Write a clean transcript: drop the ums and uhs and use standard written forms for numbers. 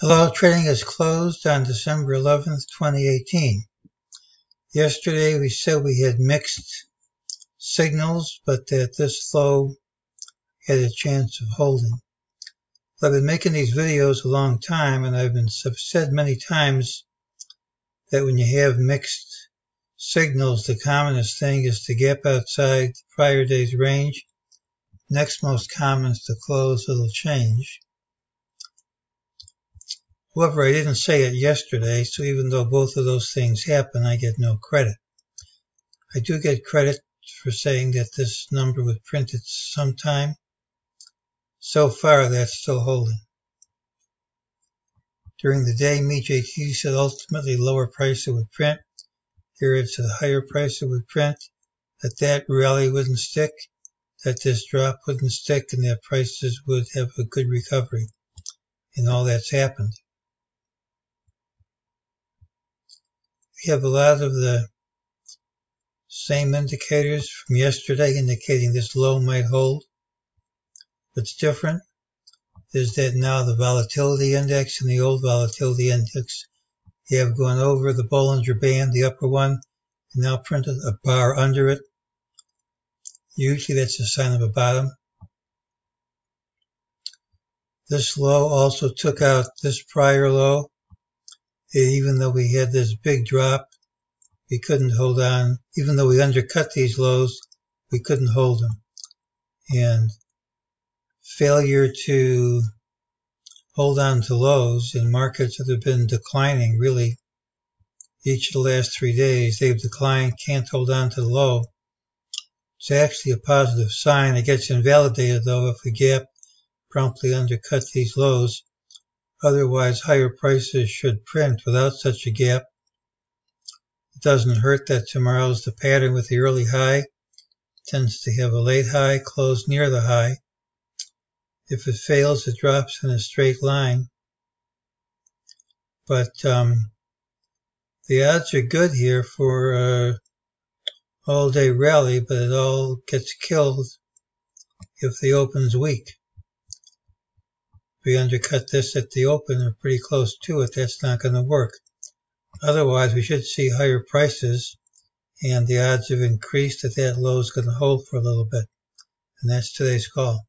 Hello, trading is closed on December 11th, 2018. Yesterday we said we had mixed signals, but that this low had a chance of holding. I've been making these videos a long time, and I've said many times that when you have mixed signals, the commonest thing is to gap outside the prior day's range. Next most common is to close a little change. However, I didn't say it yesterday, so even though both of those things happen, I get no credit. I do get credit for saying that this number would print at some time. So far, that's still holding. During the day, MEJT said ultimately lower price it would print. Here it's at a higher price it would print, that rally wouldn't stick, that this drop wouldn't stick, and that prices would have a good recovery. And all that's happened. We have a lot of the same indicators from yesterday indicating this low might hold. What's different is that now the volatility index and the old volatility index have gone over the Bollinger Band, the upper one, and now printed a bar under it. Usually that's a sign of a bottom. This low also took out this prior low. Even though we had this big drop, we couldn't hold on. Even though we undercut these lows, we couldn't hold them. And failure to hold on to lows in markets that have been declining really each of the last 3 days, they've declined, can't hold on to the low. It's actually a positive sign. It gets invalidated though if the gap promptly undercut these lows. Otherwise, higher prices should print without such a gap. It doesn't hurt that tomorrow's the pattern with the early high. It tends to have a late high, close near the high. If it fails, it drops in a straight line. But the odds are good here for an all-day rally, but it all gets killed if the open's weak. If we undercut this at the open or pretty close to it, that's not going to work. Otherwise, we should see higher prices, and the odds have increased that low is going to hold for a little bit. And that's today's call.